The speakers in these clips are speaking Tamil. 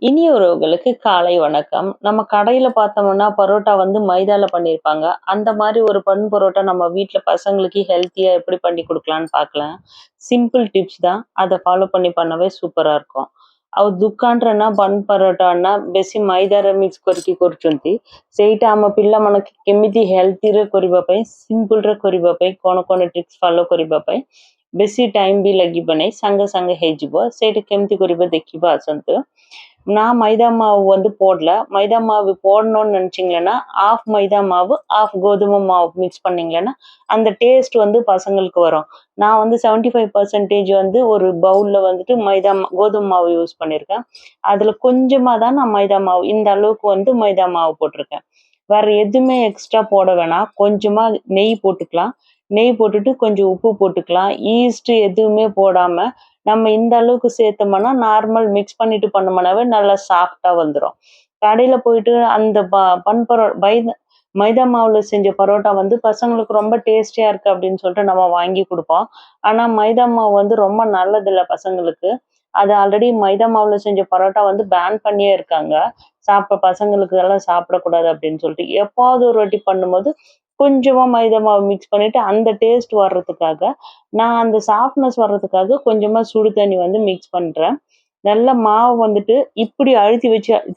இனிய உறவுகளுக்கு காலை வணக்கம். நம்ம கடையில பார்த்தோம்னா, பரோட்டா வந்து மைதால பண்ணியிருப்பாங்க. அந்த மாரி ஒரு பரோட்டா நம்ம வீட்ல பசங்களுக்கு ஹெல்த்தியா எப்படி பண்ணி குடுக்கலான்னு பார்க்கலாம். சிம்பிள் டிப்ஸ் தான். அத ஃபாலோ பண்ணி பண்ணவே సూపరా இருக்கும். ଆଉ ଦୋକାନରେ ବନ୍ ପରଟା ନା ବେଶୀ ମଇଦାରେ ମିକ୍ସ କରିକି କରୁଛନ୍ତି। ସେଇଟା ଆମ ପିଲାମାନଙ୍କୁ କେମିତି ହେଲ୍ଥିରେ କରିବା ପାଇଁ, ସିମ୍ପଲରେ କରିବା ପାଇଁ କଣ କଣ ଟ୍ରିକ୍ସ ଫଲୋ କରିବା ପାଇଁ ବେଶୀ ଟାଇମ୍ ବି ଲାଗିବ ନାହିଁ, ସାଙ୍ଗେ ସାଙ୍ଗେ ହେଇଯିବ। ସେଇଟା କେମିତି କରିବା ଦେଖିବା ଆସନ୍ତୁ। நான் மைதா மாவு வந்து போடல. மைதா மாவு போடணும்னு நினைச்சீங்கன்னா, ஹாஃப் மைதா மாவு, ஹாஃப் கோதுமை மாவு மிக்ஸ் பண்ணீங்கன்னா, அந்த டேஸ்ட் வந்து பசங்களுக்கு வரும். நான் வந்து 75% வந்து ஒரு பவுல்ல வந்துட்டு கோதுமை மாவு யூஸ் பண்ணியிருக்கேன். அதுல கொஞ்சமா தான் நான் மைதா மாவு இந்த அளவுக்கு வந்து மைதா மாவு போட்டிருக்கேன். வேற எதுவுமே எக்ஸ்ட்ரா போட வேணாம். கொஞ்சமா நெய் போட்டுக்கலாம். நெய் போட்டுட்டு கொஞ்சம் உப்பு போட்டுக்கலாம். ஈஸ்ட் எதுவுமே போடாம நம்ம இந்த அளவுக்கு சேர்த்தோம்னா நார்மல் மிக்ஸ் பண்ணிட்டு பண்ணோம்னாவே நல்லா சாஃப்டா வந்துரும். கடையில போயிட்டு அந்த பன் மைதா மாவுல செஞ்ச பரோட்டா வந்து பசங்களுக்கு ரொம்ப டேஸ்டியா இருக்கு அப்படின்னு சொல்லிட்டு நம்ம வாங்கி குடுப்போம். ஆனா மைதா மாவு வந்து ரொம்ப நல்லதில்ல பசங்களுக்கு. அது ஆல்ரெடி மைதா மாவுல செஞ்ச பரோட்டா வந்து பேன் பண்ணியே இருக்காங்க. பசங்களுக்கு எல்லாம் சாப்பிடக்கூடாது அப்படின்னு சொல்லிட்டு. எப்பாவது ஒரு வாட்டி பண்ணும்போது கொஞ்சமா மைதா மாவு மிக்ஸ் பண்ணிட்டு அந்த டேஸ்ட் வர்றதுக்காக நான் அந்த சாஃப்ட்னஸ் வர்றதுக்காக கொஞ்சமா சுடு தண்ணி வந்து மிக்ஸ் பண்றேன். நல்லா மாவு வந்துட்டு இப்படி அழுத்தி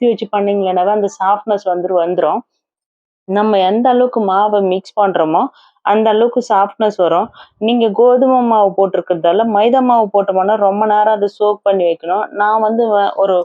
வச்சு பண்ணீங்கன்னாவே அந்த சாஃப்ட்னஸ் வந்துரும். நம்ம எந்த அளவுக்கு மாவை மிக்ஸ் பண்றோமோ அந்த அளவுக்கு சாஃப்ட்னஸ் வரும். நீங்க கோதுமை மாவு போட்டிருக்கிறதால மைதா மாவு போட்டோம்னா ரொம்ப நேரம் அதை சோக் பண்ணி வைக்கணும். நான் வந்து ஒரு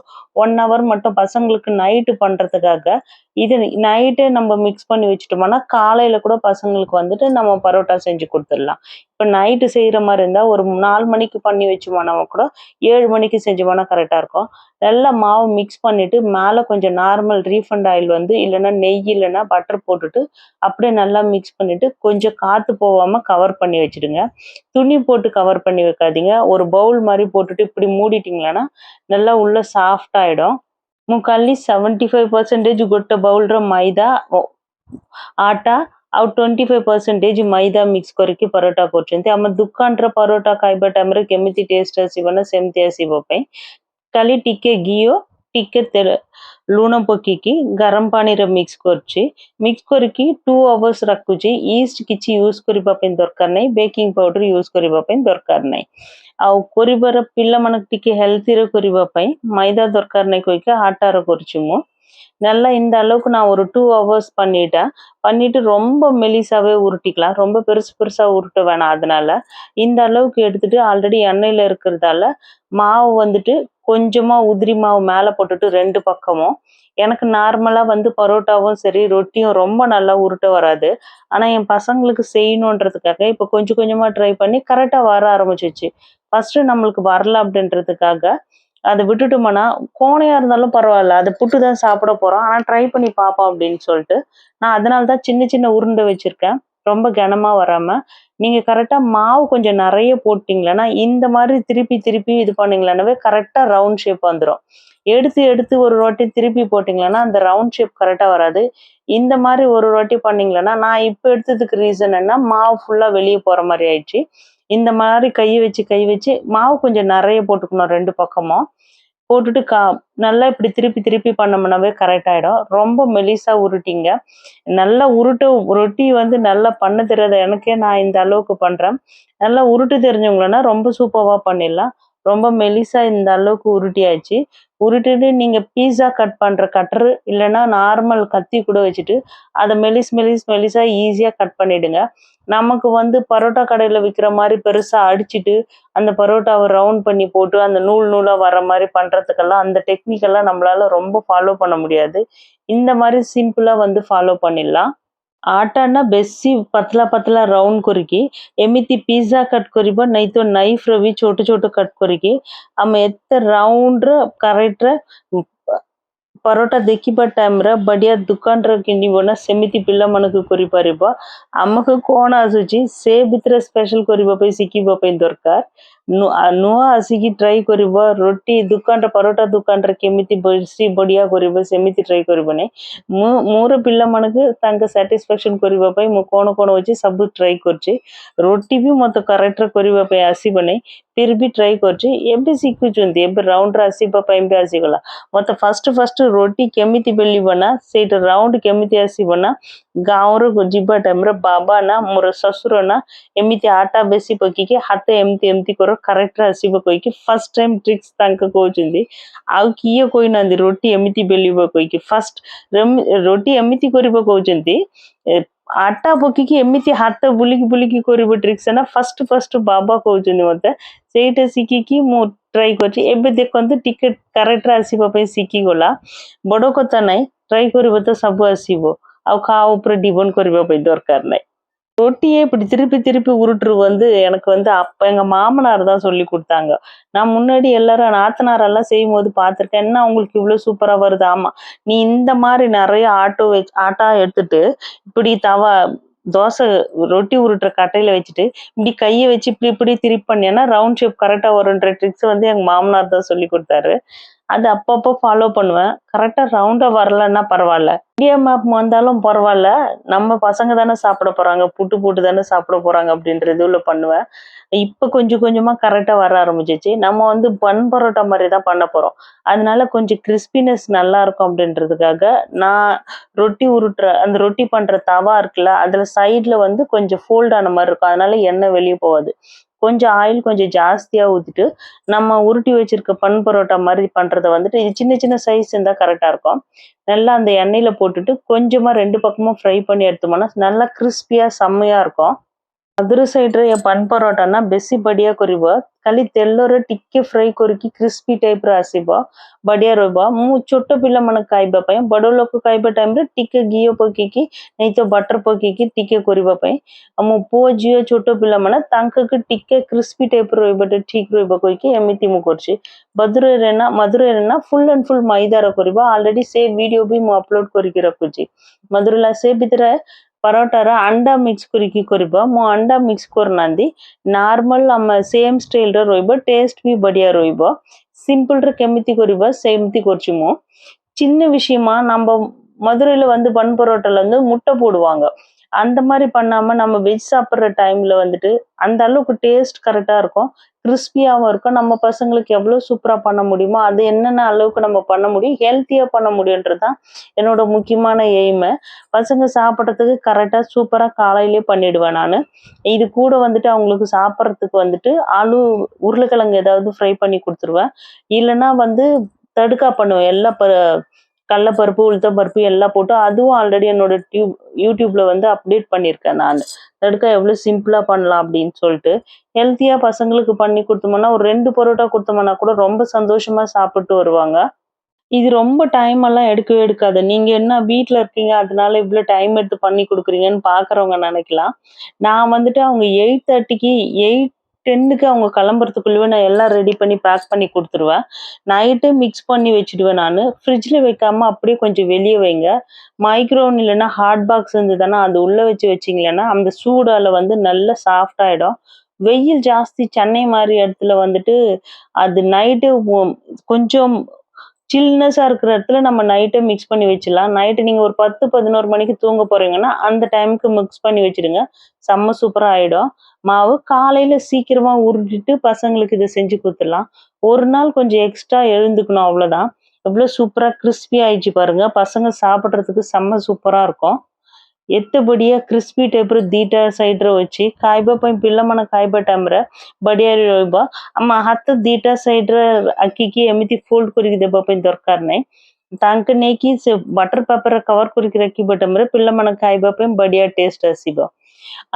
1 ஹவர் மட்டும் பசங்களுக்கு நைட்டு பண்றதுக்காக இது நைட்டே நம்ம மிக்ஸ் பண்ணி வச்சுட்டோம்னா காலையில கூட பசங்களுக்கு வந்துட்டு நம்ம பரோட்டா செஞ்சு கொடுத்துடலாம். இப்ப நைட்டு செய்யற மாதிரி இருந்தா ஒரு 4 மணிக்கு பண்ணி வச்சோம்னா கூட 7 மணிக்கு செஞ்சோம்னா கரெக்டா இருக்கும். நல்லா மாவு மிக்ஸ் பண்ணிட்டு மேல கொஞ்சம் நார்மல் ரீஃபண்ட் ஆயில் வந்து இல்லைன்னா நெய் இல்லைன்னா பட்டர் போட்டுட்டு அப்படியே நல்லா மிக்ஸ் பண்ணிட்டு கொஞ்சம் காத்து போகாம கவர் பண்ணி வச்சிடுங்க. துணி போட்டு கவர் பண்ணி வைக்காதீங்க. ஒரு பவுல் மாதிரி போட்டுட்டு இப்படி மூடிட்டீங்கன்னா நல்லா உள்ள சாஃப்ட் ஆயிடும். ମୁଁକାଲି 75% ଗୋଟେ ବାଉଲର ମଇଦା ଆଟା ଆଉ 25% ମଇଦା ମିକ୍ସ କରିକି ପରଟା କରୁଛନ୍ତି। ଆମ ଦୋକାନର ପରଟା ଖାଇବା ଟାଇମରେ କେମିତି ଟେଷ୍ଟ ଆସିବ ନା ସେମିତି ଆସିବା ପାଇଁ ଖାଲି ଟିକେ ଘିଅ ଟିକେ ଲୁଣ ପକେଇକି ଗରମ ପାଣିରେ ମିକ୍ସ କରୁଛି। ମିକ୍ସ କରିକି 2 hours ରଖୁଛି। ଇଷ୍ଟ କିଛି ୟୁଜ କରିବା ପାଇଁ ଦରକାର ନାହିଁ। ବେକିଂ ପାଉଡର ୟୁଜ କରିବା ପାଇଁ ଦରକାର ନାହିଁ। ଆଉ କରିବାର ପିଲାମାନଙ୍କୁ ଟିକେ ହେଲ୍ଥିରେ କରିବା ପାଇଁ மைதா ଦରକାର ନାହିଁ କହିକି ஆட்டார କରୁଛି ମୁଁ। நல்லா இந்த அளவுக்கு நான் ஒரு 2 hours பண்ணிட்டேன். பண்ணிட்டு ரொம்ப மெலிசாவே உருட்டிக்கலாம். ரொம்ப பெருசு பெருசா உருட்ட வேணாம். அதனால இந்த அளவுக்கு எடுத்துட்டு ஆல்ரெடி எண்ணெயில இருக்கிறதால மாவு வந்துட்டு கொஞ்சமா உதிரி மாவு மேல போட்டுட்டு 2 பக்கமும் எனக்கு நார்மலா வந்து பரோட்டாவும் சரி ரொட்டியும் ரொம்ப நல்லா உருட்ட வராது. ஆனா என் பசங்களுக்கு செய்யணுன்றதுக்காக இப்ப கொஞ்சம் கொஞ்சமா ட்ரை பண்ணி கரெக்டா வர ஆரம்பிச்சிச்சு. ஃபர்ஸ்ட் நம்மளுக்கு வரல அப்படின்றதுக்காக அதை விட்டுட்டோம்னா கோணையா இருந்தாலும் பரவாயில்ல. அதை புட்டு தான் சாப்பிட போறோம். ஆனா ட்ரை பண்ணி பார்ப்போம் அப்படின்னு சொல்லிட்டு நான் அதனால தான் சின்ன சின்ன உருண்டை வச்சிருக்கேன். ரொம்ப கனமா வராம. நீங்க கரெக்டா மாவு கொஞ்சம் நிறைய போட்டீங்கன்னா இந்த மாதிரி திருப்பி திருப்பி இது பண்ணீங்களானவே கரெக்டா ரவுண்ட் ஷேப் வந்துடும். எடுத்து எடுத்து ஒரு ரொட்டி திருப்பி போட்டீங்கன்னா அந்த ரவுண்ட் ஷேப் கரெக்டா வராது. இந்த மாதிரி ஒரு ரொட்டி பண்ணீங்கன்னா நான் இப்ப எடுத்ததுக்கு ரீசன் என்ன மாவு ஃபுல்லா வெளியே போற மாதிரி ஆயிடுச்சு. இந்த மாதிரி கை வச்சு மாவு கொஞ்சம் நிறைய போட்டுக்கணும் 2 பக்கமும். போட்டுட்டு நல்லா இப்படி திருப்பி திருப்பி பண்ணோம்னாவே கரெக்ட் ஆயிடும். ரொம்ப மெலிசா உருட்டிங்க. நல்லா ரொட்டி வந்து நல்லா பண்ண தெரியாத எனக்கே நான் இந்த அளவுக்கு பண்றேன். நல்லா உருட்டு தெரிஞ்சவங்களன்னா ரொம்ப சூப்பரா பண்ணிடலாம். ரொம்ப மெலிசா இந்த அளவுக்கு உருட்டியாச்சு. உருட்டிட்டு நீங்க பீஸா கட் பண்ற கட்டரு இல்லைன்னா நார்மல் கத்தி கூட வச்சுட்டு அதை மெலிசா ஈஸியா கட் பண்ணிடுங்க. நமக்கு வந்து பரோட்டா கடையில விற்கிற மாதிரி பெருசா அடிச்சுட்டு அந்த பரோட்டாவை ரவுண்ட் பண்ணி போட்டு அந்த நூல் நூலா வர மாதிரி பண்றதுக்கெல்லாம் அந்த டெக்னிக் எல்லாம் நம்மளால ரொம்ப ஃபாலோ பண்ண முடியாது. இந்த மாதிரி சிம்பிளா வந்து ஃபாலோ பண்ணிடலாம்। आटा ना बेसी पतला पतला राउंड करिकी एमिति पिज्जा कट करिबो नहीं तो नाइफ रे भी छोटे छोटे कट करिकी हम एते राउंड रे करेक्ट रे ପରଟା ଦେଖିବା ଟାଇମ୍‌ରେ ବଢିଆ ଦୋକାନର କିଣିବ ନା ସେମିତି ପିଲାମାନଙ୍କୁ କରିପାରିବ। ଆମକୁ କ'ଣ ଆସୁଛି ସେ ଭିତରେ ସ୍ପେଶାଲ କରିବା ପାଇଁ ଶିଖିବା ପାଇଁ ଦରକାର। ନୂଆ ଆସିକି ଟ୍ରାଏ କରିବ ରୁଟି ଦୋକାନର ପରଟା ଦୋକାନରେ କେମିତି ବେଶୀ ବଢିଆ କରିବ ସେମିତି ଟ୍ରାଏ କରିବ ନାହିଁ। ମୋର ପିଲାମାନଙ୍କୁ ତାଙ୍କ ସାଟିସ୍ଫାକ୍ସନ କରିବା ପାଇଁ ମୁଁ କ'ଣ ଅଛି ସବୁ ଟ୍ରାଏ କରୁଛି। ରୁଟି ବି ମୋତେ କରେକ୍ଟରେ କରିବା ପାଇଁ ଆସିବ ନାହିଁ। ଫିର୍ ବି ଟ୍ରାଏ କରୁଛି। ଏବେ ଶିଖୁଛନ୍ତି ଏବେ ରାଉଣ୍ଡରେ ଆସିବା ପାଇଁ ବି ଆସିଗଲା। ମୋତେ ଫାଷ୍ଟ ରୁଟି କେମିତି ବେଲିବ ନା ସେଇଟା ରାଉଣ୍ଡ କେମିତି ଆସିବ ନା ଗାଁରୁ ଯିବା ଟାଇମ୍‌ରେ ବାବା ନା ମୋର ଶ୍ୱଶୁର ନା ଏମିତି ଆଟା ବେଶୀ ପକେଇକି ହାତ ଏମିତି କର କରେକ୍ଟରେ ଆସିବ କହିକି ଫାର୍ଷ୍ଟ ଟାଇମ୍ ଟ୍ରିକ୍ସ ତାଙ୍କ କହୁଛନ୍ତି। ଆଉ କିଏ କହିନାହାନ୍ତି ରୁଟି ଏମିତି ବେଲିବ କହିକି ଫାର୍ଷ୍ଟ ରୁଟି ଏମିତି କରିବ କହୁଛନ୍ତି। ଆଟା ପକେଇକି ଏମିତି ହାତ ବୁଲିକି କରିବ ଟ୍ରିକ୍ସ ନା ଫାର୍ଷ୍ଟ ବାବା କହୁଛନ୍ତି ମୋତେ। ସେଇଟା ଶିଖିକି ମୁଁ ଟ୍ରାଏ କରିଛି। ଏବେ ଦେଖନ୍ତୁ ଟିକେ କରେକ୍ଟରେ ଆସିବା ପାଇଁ ଶିଖିଗଲା। ବଡ଼ କଥା ନାହିଁ ட்ரை କରିବ ତ ସବୁ ଆସିବ। ଆଉ କାହା ଉପରେ டிபெண்ட் କରିବା ପାଇଁ ଦରକାର ନାହିଁ. ரொட்டியே இப்படி திருப்பி உருட்டுறது வந்து எனக்கு வந்து அப்ப எங்க மாமனார் தான் சொல்லி கொடுத்தாங்க. நான் முன்னாடி எல்லாரும் நாத்தனாரெல்லாம் செய்யும்போது பார்த்திருக்கேன். என்ன உங்களுக்கு இவ்வளவு சூப்பரா வருது? ஆமா. நீ இந்த மாதிரி நிறைய ஆட்டா எடுத்துட்டு இப்படி தோசை ரொட்டி உருட்டுற கட்டையில வச்சுட்டு இப்படி கையை வச்சு இப்படி திருப்பி பண்ணினா ரவுண்ட் ஷேப் கரெக்டா வரும்ன்ற ட்ரிக்ஸ் வந்து எங்க மாமனார் தான் சொல்லி கொடுத்தாரு. அது அப்பப்போ ஃபாலோ பண்ணுவேன். கரெக்டா ரவுண்டா வரலன்னா பரவாயில்ல. இந்தியா மேப் வந்தாலும் பரவாயில்ல. நம்ம பசங்க தானே சாப்பிட போறாங்க. புட்டு தானே சாப்பிட போறாங்க அப்படின்ற இதுல பண்ணுவேன். இப்ப கொஞ்சமா கரெக்டா வர ஆரம்பிச்சிச்சு. நம்ம வந்து பன் பரோட்டா மாதிரி தான் பண்ண போறோம். அதனால கொஞ்சம் கிறிஸ்பினஸ் நல்லா இருக்கும் அப்படின்றதுக்காக நான் அந்த ரொட்டி பண்ற தவா இருக்குல்ல அதுல சைட்ல வந்து கொஞ்சம் ஃபோல்ட் ஆன மாதிரி இருக்கும். அதனால எண்ணெய் வெளியே போகாது. கொஞ்சம் ஆயில் கொஞ்சம் ஜாஸ்தியா ஊத்திட்டு நம்ம உருட்டி வச்சிருக்க பன் பரோட்டா மாதிரி பண்றத வந்துட்டு இது சின்ன சைஸ் இருந்தா கரெக்டா இருக்கும். நல்லா அந்த எண்ணெயில போட்டுட்டு கொஞ்சமா 2 பக்கமும் ஃப்ரை பண்ணி எடுத்தோம்னா நல்லா கிறிஸ்பியா செம்மையா இருக்கும். ମଧୁର ସାଇଡ୍‌ରେ ପାନ ପରଟା ନା ବେଶୀ ବଢିଆ କରିବ। ଖାଲି ତେଲରେ ଟିକେ ଫ୍ରାଏ କରିକି କ୍ରିସ୍ପି ଟାଇପ୍‌ର ଆସିବ। ବଢିଆ ରହିବ। ମୁଁ ଛୋଟ ପିଲାମାନେ ଖାଇବା ପାଇଁ ବଡ଼ ଲୋକ ଖାଇବା ଟାଇମ୍‌ରେ ଟିକେ ଘିଅ ପକେଇକି ନାଇଁ ତ ବଟର ପକେଇକି ଟିକେ କରିବା ପାଇଁ ଆଉ ମୋ ପୁଅ ଝିଅ ଛୋଟ ପିଲାମାନେ ତାଙ୍କୁ ଟିକେ କ୍ରିସ୍ପି ଟାଇପ୍‌ର ରହିବାଟା ଠିକ୍ ରହିବ କହିକି ଏମିତି ମୁଁ କରୁଛି। ମଧୁରରେ ନା ଫୁଲ୍ ଆଣ୍ଡ ଫୁଲ୍ ମଇଦାର କରିବ। ଅଲରେଡି ସେ ଭିଡିଓ ବି ମୁଁ ଅପଲୋଡ କରିକି ରଖୁଛି। ମଧୁରଲା ସେ ଭିତରେ ପରଟାର ଅଣ୍ଡା ମିକ୍ସ କରିକି କରିବ। ମୁଁ ଅଣ୍ଡା ମିକ୍ସ କରୁନାହାନ୍ତି। ନର୍ମାଲ ଆମ ସେମ୍ ଷ୍ଟାଇଲ୍‌ର ରହିବ। ଟେଷ୍ଟ ବି ବଢିଆ ରହିବ। சிம்பிள்‌ରେ କେମିତି କରିବ ସେମିତି କରୁଛି ମୁଁ. சின்ன விஷயமா நம்ம மதுரையில வந்து பன் பரோட்டால வந்து முட்டை போடுவாங்க. அந்த மாதிரி பண்ணாம நம்ம வெஜ் சாப்பிடுற டைம்ல வந்துட்டு அந்த அளவுக்கு டேஸ்ட் கரெக்டா இருக்கும். கிறிஸ்பியாவும் இருக்கும். நம்ம பசங்களுக்கு எவ்வளவு சூப்பரா பண்ண முடியுமோ அது என்னென்ன அளவுக்கு நம்ம பண்ண முடியும் ஹெல்த்தியா பண்ண முடியுன்றதுதான் என்னோட முக்கியமான எய்மு. பசங்க சாப்பிட்றதுக்கு கரெக்டா சூப்பரா காலையிலேயே பண்ணிடுவேன் நானு. இது கூட வந்துட்டு அவங்களுக்கு சாப்பிட்றதுக்கு வந்துட்டு உருளைக்கிழங்கு ஏதாவது ஃப்ரை பண்ணி கொடுத்துருவேன். இல்லைன்னா வந்து தடுக்கா பண்ணுவேன். கடலைப்பருப்பு உளுத்தம்பருப்பு எல்லாம் போட்டு அதுவும் ஆல்ரெடி என்னோட யூடியூப்ல வந்து அப்டேட் பண்ணியிருக்கேன் நான். தடுக்கா எவ்வளோ சிம்பிளா பண்ணலாம் அப்படின்னு சொல்லிட்டு ஹெல்த்தியா பசங்களுக்கு பண்ணி கொடுத்தோம்னா ஒரு 2 பரோட்டா கொடுத்தோம்னா கூட ரொம்ப சந்தோஷமா சாப்பிட்டு வருவாங்க. இது ரொம்ப டைம் எல்லாம் எடுக்கவே எடுக்காது. நீங்க என்ன வீட்ல இருக்கீங்க, அதனால இவ்ளோ டைம் எடுத்து பண்ணி குடுக்குறீங்கன்னு பார்க்குறவங்க நெனைக்கலாம். நான் வந்துட்டு அவங்க 8:30க்கு 8:10க்கு அவங்க கிளம்புறதுக்குள்ளவே நான் எல்லாம் ரெடி பண்ணி பேக் பண்ணி குடுத்துருவேன். நைட்டே மிக்ஸ் பண்ணி வச்சுடுவேன் நானு. ஃப்ரிட்ஜ்ல வைக்காம அப்படியே கொஞ்சம் வெளிய வைங்க. மைக்ரோவன் இல்லன்னா ஹாட் பாக்ஸ் இருந்ததுன்னா அது உள்ள வச்சீங்கன்னா, அந்த சூடால வந்து நல்லா சாஃப்ட் ஆயிடும். வெயில் ஜாஸ்தி சென்னை மாரி இடத்துல வந்துட்டு அது நைட்டு கொஞ்சம் சில்னஸா இருக்கிற இடத்துல நம்ம நைட்டே மிக்ஸ் பண்ணி வச்சிடலாம். நைட்டு நீங்க ஒரு 10, 11 மணிக்கு தூங்க போறீங்கன்னா, அந்த டைமுக்கு மிக்ஸ் பண்ணி வச்சுடுங்க. செம்ம சூப்பரா ஆயிடும். மாவு காலையில சீக்கிரமா உருட்டிட்டு பசங்களுக்கு இத செஞ்சு குடுத்துடலாம். ஒரு நாள் கொஞ்சம் எக்ஸ்ட்ரா எழுந்துக்கணும் அவ்வளோதான். எவ்வளோ சூப்பரா கிறிஸ்பி ஆயிடுச்சு பாருங்க. பசங்க சாப்பிடுறதுக்கு செம்ம சூப்பரா இருக்கும். ଏତେ ବଢିଆ କ୍ରିସ୍ପି ଟାଇପ୍‌ର ଦିଟା ସାଇଡ୍‌ରେ ଅଛି। ଖାଇବା ପାଇଁ ପିଲାମାନେ ଖାଇବା ଟାଇମ୍‌ରେ ବଢିଆ ରହିବ। ଆମ ହାତ ଦିଟା ସାଇଡ୍‌ରେ ଆଙ୍କିକି ଏମିତି ଫୋଲ୍ଡ କରିକି ଦେବା ପାଇଁ ଦରକାର ନାହିଁ। ତାଙ୍କୁ ନେଇକି ସେ ବଟର ପେପରରେ କଭର କରିକି ରଖିବା ଟାଇମ୍‌ରେ ପିଲାମାନେ ଖାଇବା ପାଇଁ ବଢିଆ ଟେଷ୍ଟ ଆସିବ।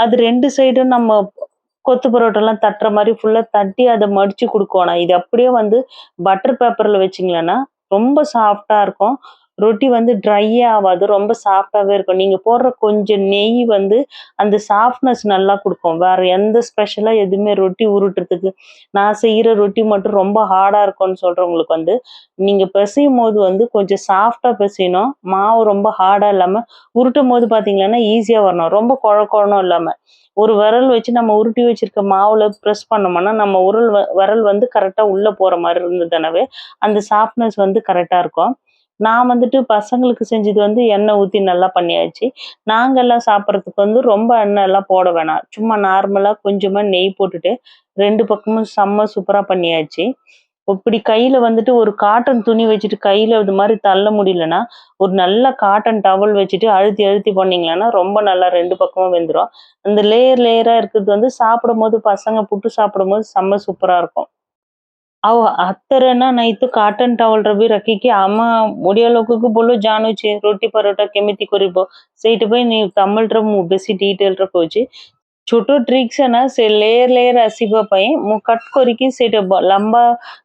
அது 2 சைடும் நம்ம கொத்து பரோட்டாலாம் தட்டுற மாதிரி ஃபுல்லா தட்டி அதை மடிச்சு குடுக்கணும். இது அப்படியே வந்து பட்டர் பேப்பர்ல வச்சீங்கன்னா ரொம்ப சாஃப்ட்டா இருக்கும். ரொட்டி வந்து ட்ரையே ஆவாது. ரொம்ப சாஃப்ட்டாவே இருக்கும். நீங்க போடுற கொஞ்சம் நெய் வந்து அந்த சாஃப்ட்னஸ் நல்லா குடுக்கும். வேற எந்த ஸ்பெஷலா எதுவுமே ரொட்டி உருட்டுறதுக்கு நான் செய்ற ரொட்டி மட்டும் ரொம்ப ஹார்டா இருக்கும்னு சொல்றவங்களுக்கு வந்து, நீங்க பெசையும்போது வந்து கொஞ்சம் சாஃப்ட்டா பெசையணும். மாவு ரொம்ப ஹார்டா இல்லாம, உருட்டும்போது பார்த்தீங்கன்னா, ஈஸியா வரணும். ரொம்ப கொழ கொழன்னும் இல்லாம. ஒரு விரல் வச்சு நம்ம உருட்டி வச்சிருக்க மாவுல பிரஸ் பண்ணோம்னா, நம்ம விரல் வந்து கரெக்ட்டா உள்ள போற மாரி இருந்ததுனாவே, அந்த சாஃப்ட்னஸ் வந்து கரெக்ட்டா இருக்கும். நான் வந்துட்டு பசங்களுக்கு செஞ்சது வந்து எண்ணெய் ஊத்தி நல்லா பண்ணியாச்சு. நாங்கலாம் சாப்பிடுறதுக்கு வந்து ரொம்ப எண்ணெய்லாம் போட வேணாம். சும்மா நார்மலா கொஞ்சமா நெய் போட்டுட்டு 2 பக்கமும் செம்ம சூப்பரா பண்ணியாச்சு. இப்பிடி கையில வந்துட்டு ஒரு காட்டன் துணி வச்சுட்டு கையில இது மாரி தள்ள முடியலன்னா, ஒரு நல்ல காட்டன் டவல் வச்சுட்டு அழுத்தி அழுத்தி பண்ணீங்களான்னா, ரொம்ப நல்லா 2 பக்கமும் வெந்துரும். அந்த லேயர் லேயரா இருக்கிறது வந்து சாப்பிடும்போது பசங்க புட்டு சாப்பிடும்போது செம்ம சூப்பரா இருக்கும். ଆଉ ହାତରେ ନା ନାଇଁ ତ କାଟନ୍ ଟାୱଲର ବି ରଖିକି ଆମ ଓଡିଆ ଲୋକକୁ ବୋଲ ଜାଣୁଛେ ରୁଟି ପରଟା କେମିତି କରିବ ସେଇଥିପାଇଁ ତାମିଲର ମୁଁ ବେଶୀ ଡିଟେଲରେ କହୁଛି। ଛୋଟ ଟ୍ରିକ୍ସ ନା ସେ ଲେୟର ଲେୟର ଆସିବା ପାଇଁ ମୁଁ କଟ୍ କରିକି ସେଇଟା ଲମ୍ବା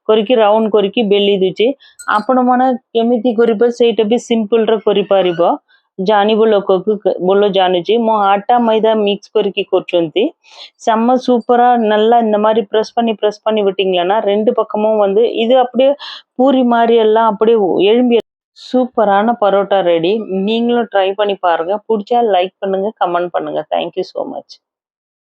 କରିକି ରାଉଣ୍ଡ କରିକି ବେଲି ଦଉଛି। ଆପଣମାନେ କେମିତି କରିବ ସେଇଟା ବି ସିମ୍ପଲରେ କରିପାରିବ। ଜାଣିବ ଲୋକକୁ ବୋଲ ଜାଣୁଛି ମୁଁ ஆட்டா மைதா மிக்ஸ் କରିକି କରୁଛନ୍ତି। செம்ம சூப்பரா நல்லா இந்த மாதிரி பிரஸ் பண்ணி விட்டீங்களன்னா 2 பக்கமும் வந்து இது அப்படியே பூரி மாதிரி எல்லாம் அப்படியே எழும்பி சூப்பரான பரோட்டா ரெடி. நீங்களும் ட்ரை பண்ணி பாருங்க. புடிச்சா லைக் பண்ணுங்க, கமெண்ட் பண்ணுங்க. Thank you so much.